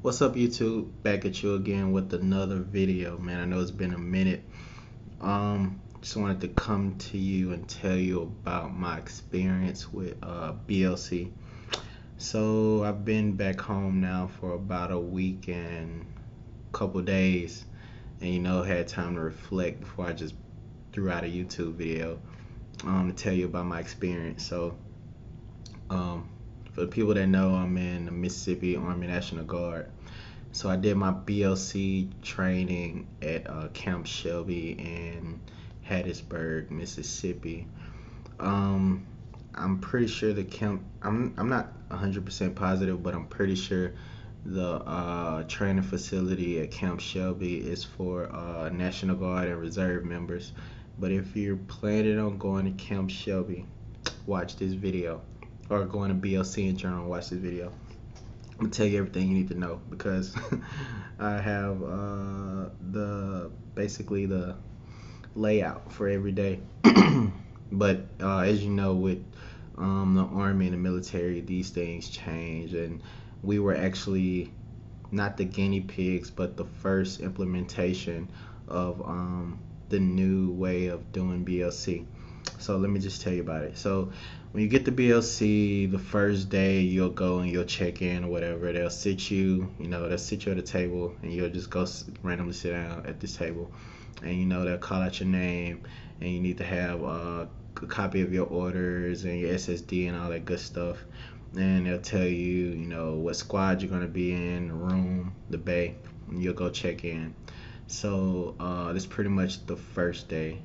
What's up, YouTube? Back at you again with another video, man. I know it's been a minute. Just wanted to come to you and tell you about my experience with BLC. So I've been back home now for about a week and a couple days, and had time to reflect before I just threw out a YouTube video to tell you about my experience. So for the people that know, I'm in the Mississippi Army National Guard. So I did my BLC training at Camp Shelby in Hattiesburg, Mississippi. I'm pretty sure the camp. I'm not 100% positive, but I'm pretty sure the training facility at Camp Shelby is for National Guard and Reserve members. But if you're planning on going to Camp Shelby, watch this video, or going to BLC in general, watch this video. I'm gonna tell you everything you need to know because I have basically the layout for every day. But as you know, with the Army and the military, these things change, and we were actually not the guinea pigs, but the first implementation of the new way of doing BLC. So let me just tell you about it. So when you get to BLC, the first day you'll go and you'll check in or whatever. They'll sit you at a table, and you'll just go randomly sit down at this table. And they'll call out your name, and you need to have a copy of your orders and your SSD and all that good stuff. And they'll tell you, what squad you're gonna be in, the room, the bay, and you'll go check in. So that's pretty much the first day.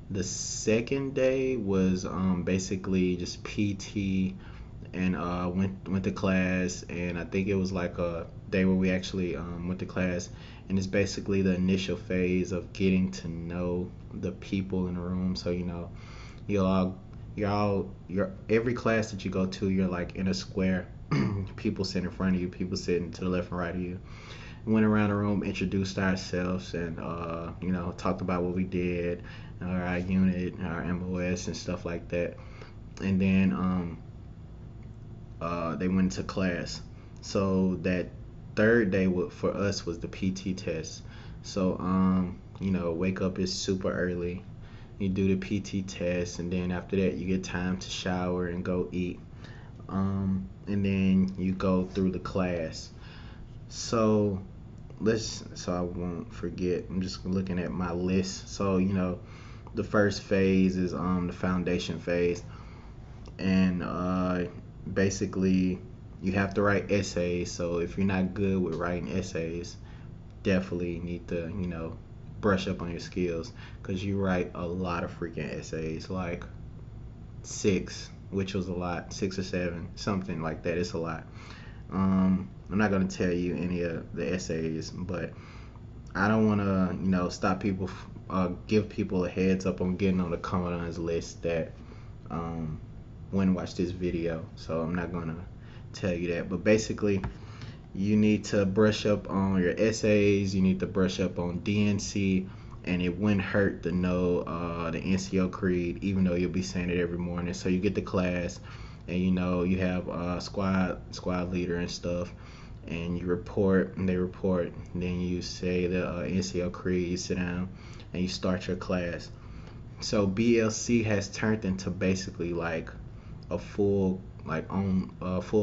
The second day was basically just PT, and went to class, and I think it was like a day where we actually went to class, and it's basically the initial phase of getting to know the people in the room. So you're every class that you go to, you're like in a square. People sit in front of you, people sitting to the left and right of you. Went around the room, introduced ourselves, and talked about what we did, our unit, our MOS, and stuff like that. And then they went into class. So that third day for us was the PT test. So wake up is super early. You do the PT test, and then after that you get time to shower and go eat. And then you go through the class. So I won't forget, I'm just looking at my list. So the first phase is the foundation phase, and basically you have to write essays. So if you're not good with writing essays, definitely need to brush up on your skills, because you write a lot of freaking essays, like 6, which was a lot, 6 or 7, something like that. It's a lot. I'm not going to tell you any of the essays, but I don't want to, stop people, give people a heads up on getting on the commandant's list that when watch this video. So I'm not going to tell you that, but basically you need to brush up on your essays, you need to brush up on DNC, and it wouldn't hurt to know the NCO creed, even though you'll be saying it every morning. So you get to class, and you have a squad leader and stuff, and you report, and they report, and then you say the NCO creed, you sit down, and you start your class. So BLC has turned into basically like a full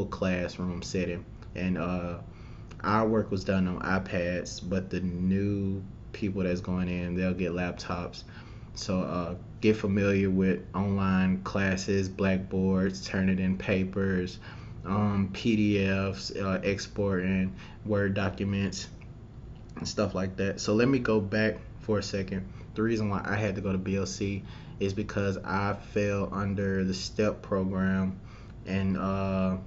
classroom setting, and our work was done on iPads, but the new people that's going in, they'll get laptops. So get familiar with online classes, blackboards, turning in papers, PDFs, exporting Word documents, and stuff like that. So let me go back for a second. The reason why I had to go to BLC is because I fell under the STEP program, and I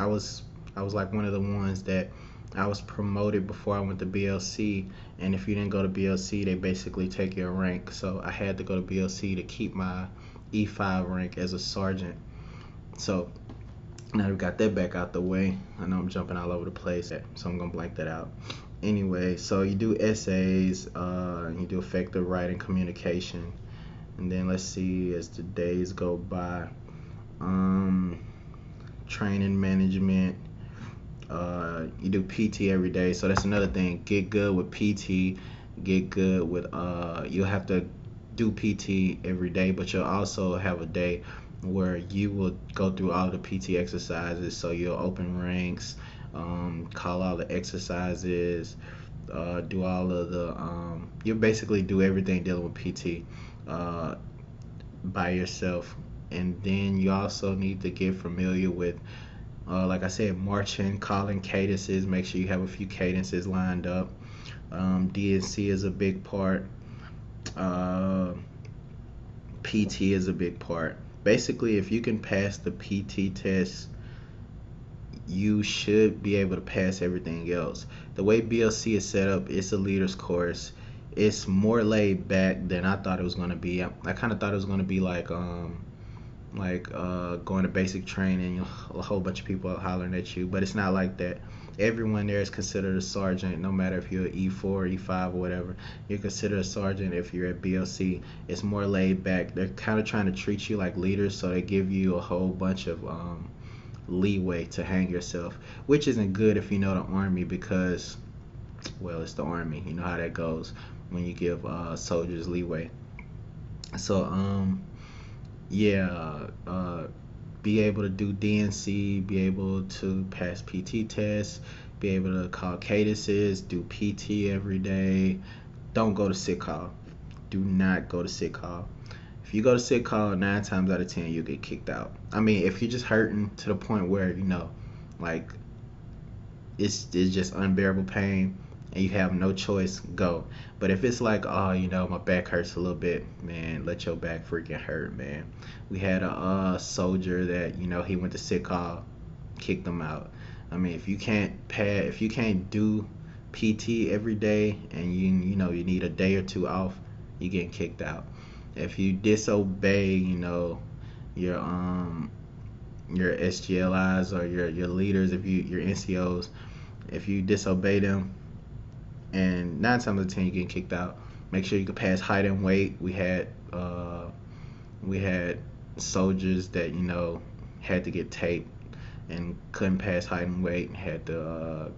was like one of the ones that I was promoted before I went to BLC, and if you didn't go to BLC, they basically take your rank. So I had to go to BLC to keep my E5 rank as a sergeant. So now we got that back out the way. I know I'm jumping all over the place, so I'm gonna blank that out. Anyway, so you do essays, you do effective writing communication, and then let's see as the days go by, training management, You do PT every day, so that's another thing. Get good with PT. Get good with you'll have to do PT every day, but you'll also have a day where you will go through all the PT exercises. So you'll open ranks, call all the exercises, do all of the you basically do everything dealing with PT by yourself. And then you also need to get familiar with like I said, marching, calling cadences. Make sure you have a few cadences lined up. DNC is a big part. PT is a big part. Basically, if you can pass the PT test, you should be able to pass everything else. The way BLC is set up, it's a leader's course. It's more laid back than I thought it was going to be. I kind of thought it was going to be like going to basic training, a whole bunch of people hollering at you, but it's not like that. Everyone there is considered a sergeant, no matter if you're E4, E5, or whatever. You're considered a sergeant if you're at BLC. It's more laid back. They're kind of trying to treat you like leaders, so they give you a whole bunch of leeway to hang yourself, which isn't good if you know the Army, because, well, it's the Army. You know how that goes when you give soldiers leeway. So, yeah, be able to do DNC, be able to pass PT tests, be able to call cadences, do PT every day. Don't go to sick call. Do not go to sick call. If you go to sick call, 9 times out of 10 you'll get kicked out. I mean, if you're just hurting to the point where, like it's just unbearable pain and you have no choice, go. But if it's like, oh, my back hurts a little bit, man, let your back freaking hurt, man. We had a soldier that, he went to sick call, kicked him out. I mean, if you can't do PT every day and you need a day or two off, you're getting kicked out. If you disobey, your SGLIs or your leaders, if your NCOs, if you disobey them, and 9 times out of 10 you're getting kicked out. Make sure you can pass height and weight. We had soldiers that had to get taped and couldn't pass height and weight and had to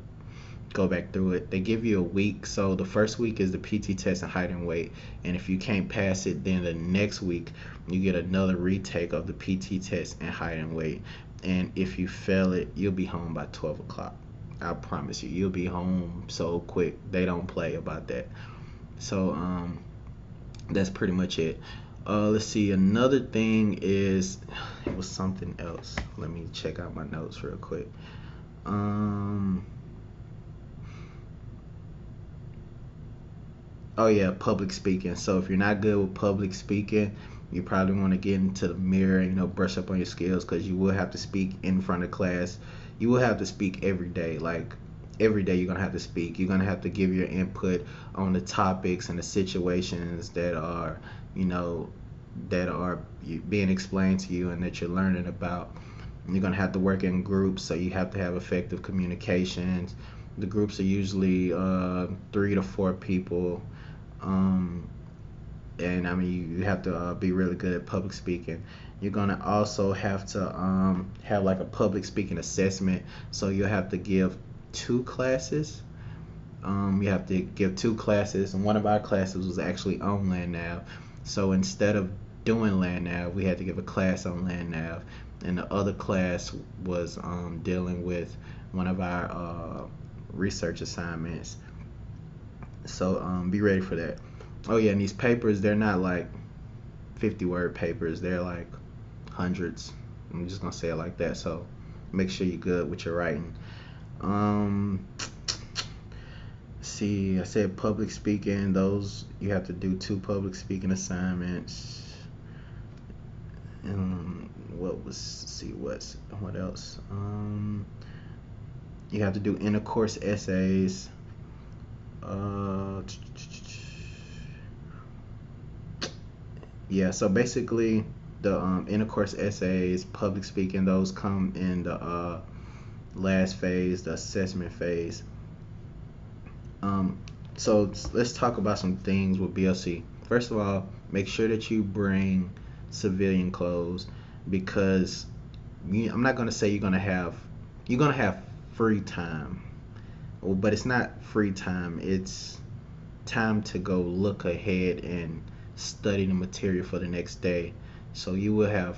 go back through it. They give you a week, so the first week is the PT test and height and weight, and if you can't pass it, then the next week you get another retake of the PT test and height and weight, and if you fail it, you'll be home by 12 o'clock. I promise you, you'll be home so quick. They don't play about that. So that's pretty much it. Let's see, another thing is, it was something else. Let me check out my notes real quick. Oh yeah, public speaking. So if you're not good with public speaking, you probably want to get into the mirror and brush up on your skills, because you will have to speak in front of class. You will have to speak every day. Like every day you're gonna have to speak. You're gonna have to give your input on the topics and the situations that are being explained to you and that you're learning about. You're gonna have to work in groups, so you have to have effective communications. The groups are usually 3 to 4 people. And I mean, you have to be really good at public speaking. You're gonna also have to have like a public speaking assessment. So you'll have to give 2 classes. You have to give 2 classes, and one of our classes was actually on land nav. So instead of doing land nav, we had to give a class on land nav, and the other class was dealing with one of our research assignments. So be ready for that. Oh yeah, and these papers, they're not like 50-word papers, they're like hundreds. I'm just gonna say it like that. So make sure you're good with your writing. See, I said public speaking. Those, you have to do 2 public speaking assignments. What else? You have to do intercourse essays. Yeah, so basically the intercourse essays, public speaking, those come in the last phase, the assessment phase. So let's talk about some things with BLC. First of all, make sure that you bring civilian clothes, because I'm not going to say you're going to have free time. Well, but it's not free time. It's time to go look ahead and study the material for the next day. So you will have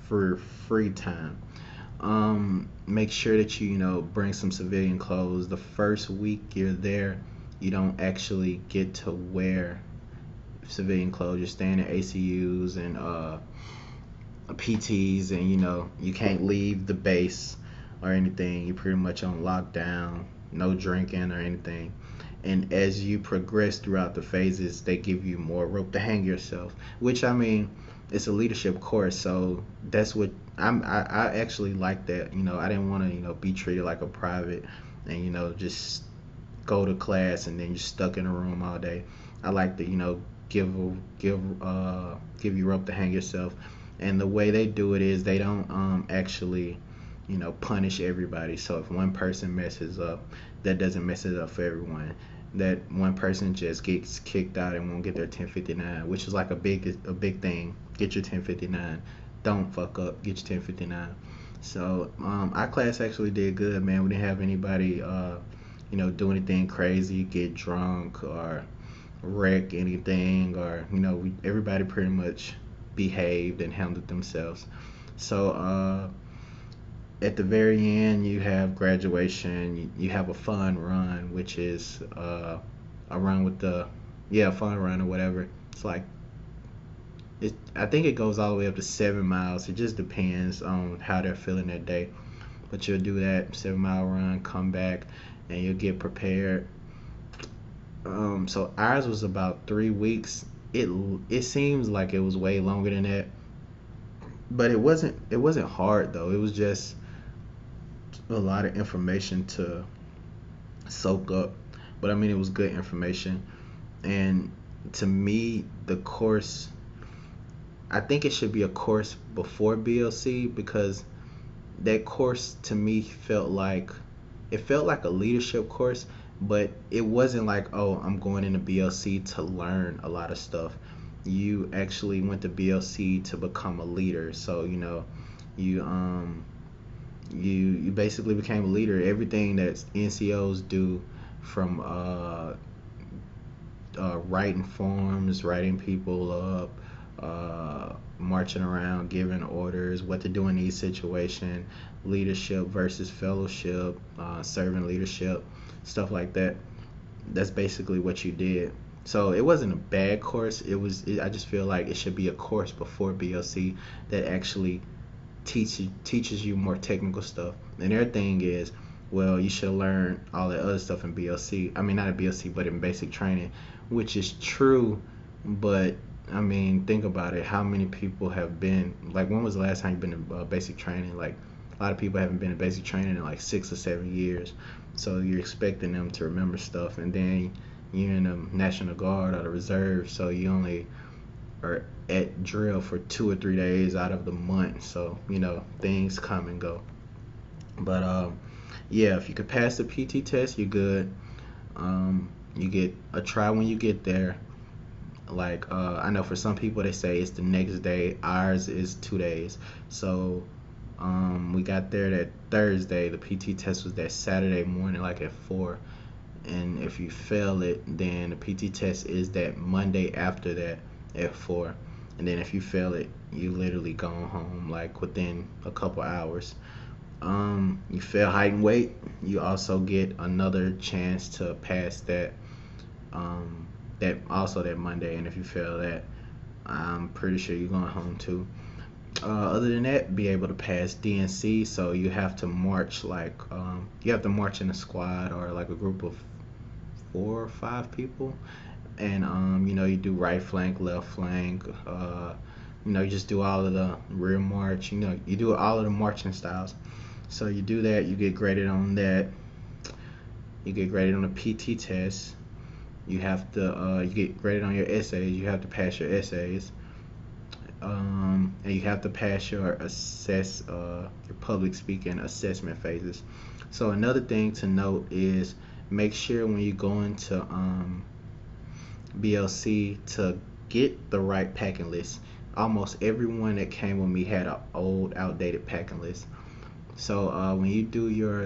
for free time. Make sure that you bring some civilian clothes. The first week you're there, you don't actually get to wear civilian clothes. You're staying in ACUs and PTs, and you can't leave the base or anything. You're pretty much on lockdown, no drinking or anything. And as you progress throughout the phases, they give you more rope to hang yourself, which, I mean, it's a leadership course, so that's what I actually like that. I didn't want to be treated like a private and just go to class and then you're stuck in a room all day. I like to give you rope to hang yourself. And the way they do it is they don't actually punish everybody. So if one person messes up, that doesn't mess it up for everyone. That one person just gets kicked out and won't get their 1059, which is like a big thing. Get your 1059. Don't fuck up. Get your 1059. So our class actually did good, man. We didn't have anybody do anything crazy, get drunk or wreck anything, or everybody pretty much behaved and handled themselves. So at the very end, you have graduation. You have a fun run, which is a run with fun run or whatever. It's like I think it goes all the way up to 7 miles. It just depends on how they're feeling that day. But you'll do that 7-mile run, come back, and you'll get prepared. So ours was about 3 weeks. It seems like it was way longer than that, but it wasn't hard though. It was just a lot of information to soak up, but I mean it was good information. And to me, the course, I think it should be a course before BLC, because that course to me felt like a leadership course, but it wasn't like, oh, I'm going into BLC to learn a lot of stuff. You actually went to BLC to become a leader. So you basically became a leader. Everything that NCOs do, from writing forms, writing people up, marching around, giving orders, what to do in each situation, leadership versus fellowship, servant leadership, stuff like that. That's basically what you did. So it wasn't a bad course. I just feel like it should be a course before BLC that actually teaches you more technical stuff. And their thing is, well, you should learn all that other stuff in BLC. I mean, not in BLC, but in basic training, which is true. But I mean, think about it. How many people have been, like, when was the last time you've been in basic training? Like, a lot of people haven't been in basic training in like 6 or 7 years. So you're expecting them to remember stuff, and then you're in the National Guard or the Reserve, so you only are at drill for 2 or 3 days out of the month. So things come and go. But yeah, if you could pass the PT test, you're good. You get a try when you get there. Like I know for some people they say it's the next day. Ours is 2 days. So we got there that Thursday. The PT test was that Saturday morning, like at 4. And if you fail it, then the PT test is that Monday after that at 4. And then if you fail it, you literally go home like within a couple hours. You fail height and weight, you also get another chance to pass that that Monday. And if you fail that, I'm pretty sure you're going home too. Other than that, be able to pass DNC. So you have to march in a squad or like a group of 4 or 5 people, and you do right flank, left flank, you just do all of the rear march, you do all of the marching styles. So you do that, you get graded on that, you get graded on the PT test, you have to you get graded on your essays, you have to pass your essays, and you have to pass your your public speaking assessment phases. So another thing to note is, make sure when you go into BLC to get the right packing list. Almost everyone that came with me had an old, outdated packing list. So when you do your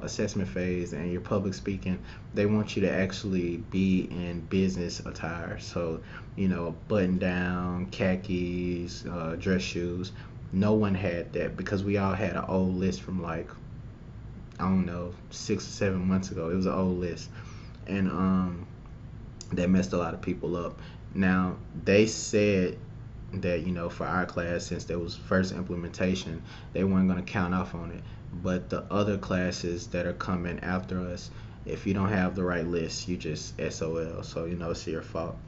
assessment phase and your public speaking, they want you to actually be in business attire. So, button down, khakis, dress shoes. No one had that because we all had an old list from like, I don't know, 6 or 7 months ago. It was an old list. And that messed a lot of people up. Now, they said that for our class, since there was first implementation, they weren't going to count off on it, but the other classes that are coming after us, if you don't have the right list, you just SOL. So it's your fault.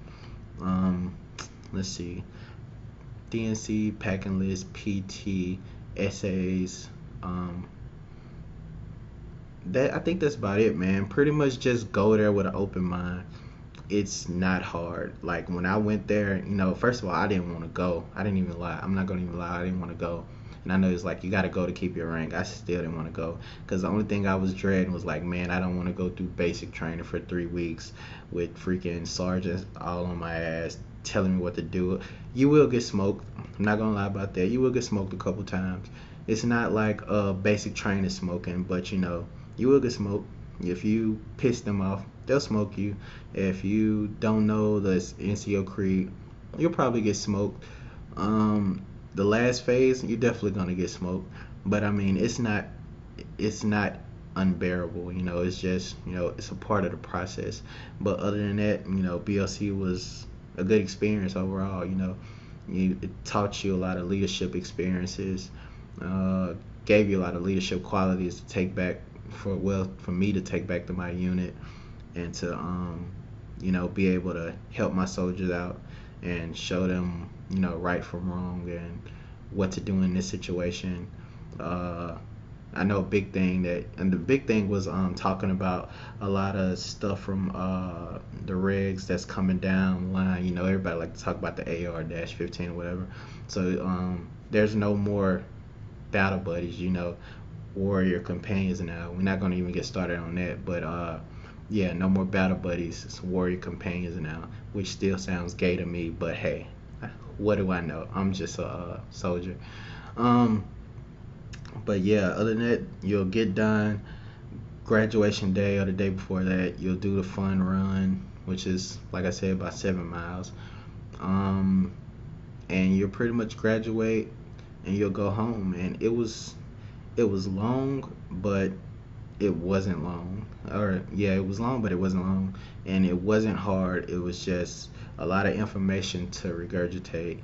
um let's see, DNC, packing list, PT, essays. That I think that's about it, man. Pretty much just go there with an open mind. It's not hard. Like when I went there, first of all, I didn't want to go. I didn't even lie. I'm not gonna even lie. I didn't want to go. And I know it's like you got to go to keep your rank. I still didn't want to go because the only thing I was dreading was like, man, I don't want to go through basic training for 3 weeks with freaking sergeants all on my ass telling me what to do. You will get smoked. I'm not gonna lie about that. You will get smoked a couple times. It's not like basic training smoking, but you will get smoked. If you piss them off, they'll smoke you. If you don't know the NCO creed, you'll probably get smoked. The last phase, you're definitely gonna get smoked. But I mean, it's not unbearable. It's just it's a part of the process. But other than that, BLC was a good experience overall. It taught you a lot of leadership experiences, uh, gave you a lot of leadership qualities to take back for me to take back to my unit, and to be able to help my soldiers out and show them right from wrong and what to do in this situation. uh, I know a big thing and the big thing was talking about a lot of stuff from the regs that's coming down the line. Everybody like to talk about the AR-15 or whatever. So there's no more battle buddies, warrior companions now. We're not gonna even get started on that, but yeah, no more battle buddies. It's warrior companions now, which still sounds gay to me, but hey, what do I know? I'm just a soldier. Um, but yeah, other than that, you'll get done graduation day or the day before that. You'll do the fun run, which is like I said, about 7 miles. Um, and you'll pretty much graduate, and you'll go home. And it was long, but it wasn't long. Or yeah, it was long, but it wasn't long, and it wasn't hard. It was just a lot of information to regurgitate.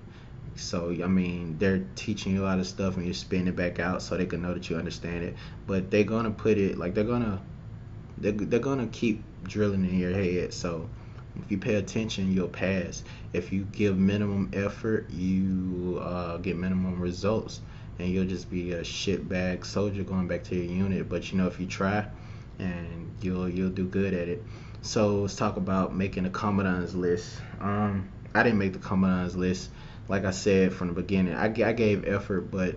So I mean, they're teaching you a lot of stuff, and you're spitting it back out so they can know that you understand it. But they're gonna put it like they're gonna keep drilling in your head. So if you pay attention, you'll pass. If you give minimum effort, you get minimum results, and you'll just be a shitbag soldier going back to your unit. But if you try, and you'll do good at it. So let's talk about making a commandant's list. I didn't make the commandant's list. Like I said from the beginning, I gave effort, but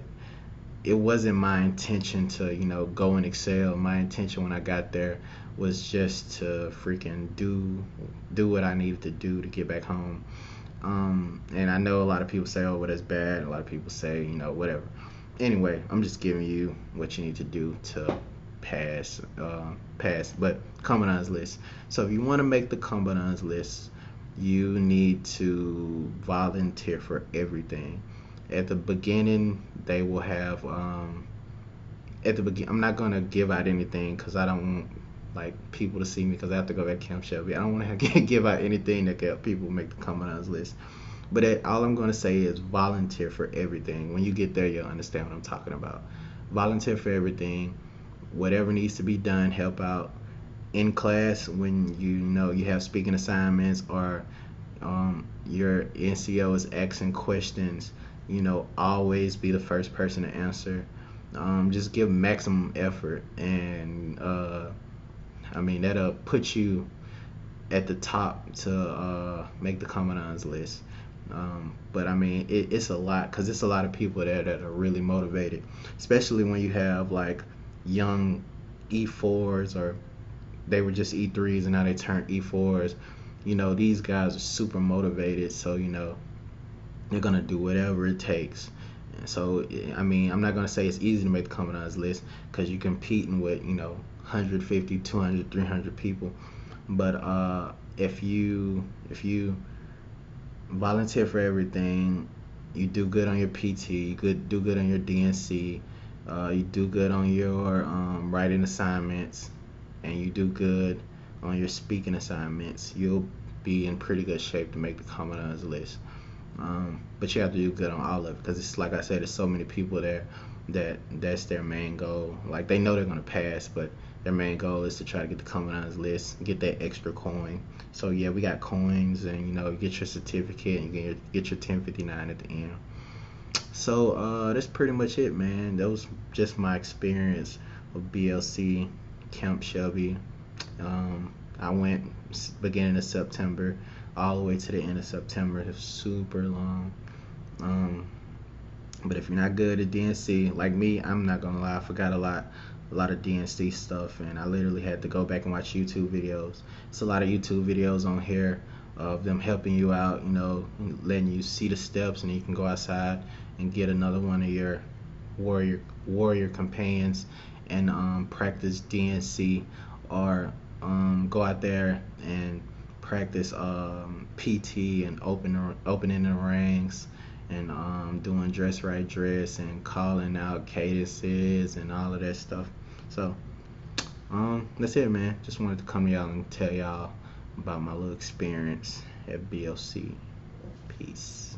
it wasn't my intention to go and excel. My intention when I got there was just to freaking do what I needed to do to get back home. And I know a lot of people say, oh, well, that's bad. A lot of people say, whatever. Anyway, I'm just giving you what you need to do to pass. But commandant's list. So if you want to make the commandant's list, you need to volunteer for everything. At the beginning, they will have I'm not gonna give out anything because I don't want like people to see me, because I have to go back to Camp Shelby. I don't want to give out anything that can help people make the commandant's list. But all I'm gonna say is volunteer for everything. When you get there, you'll understand what I'm talking about. Volunteer for everything. Whatever needs to be done, help out in class when you have speaking assignments, or your NCO is asking questions. Always be the first person to answer. Just give maximum effort, and I mean that'll put you at the top to make the commandant's list. But I mean it's a lot, because it's a lot of people there that are really motivated, especially when you have like young E4s, or they were just E3s and now they turned E4s. These guys are super motivated, so they're gonna do whatever it takes. So I mean, I'm not gonna say it's easy to make the commandant's list because you're competing with 150, 200, 300 people. But if you volunteer for everything, you do good on your PT, do good on your DNC, you do good on your writing assignments, and you do good on your speaking assignments, you'll be in pretty good shape to make the commandant's list. But you have to do good on all of it because it's like I said, there's so many people there that's their main goal. Like they know they're gonna pass, but their main goal is to try to get the commandant's list, get that extra coin. So yeah, we got coins, and you get your certificate, and you get your 1059 at the end. So that's pretty much it, man. That was just my experience of BLC Camp Shelby. I went beginning of September all the way to the end of September. It was super long. But if you're not good at DNC, like me, I'm not gonna lie, I forgot a lot of DNC stuff, and I literally had to go back and watch YouTube videos. It's a lot of YouTube videos on here of them helping you out, letting you see the steps, and you can go outside and get another one of your warrior companions and practice DNC, or go out there and practice PT and opening the ranks, and doing dress right dress and calling out cadences and all of that stuff. So that's it, man. Just wanted to come to y'all and tell y'all about my little experience at BLC. Peace.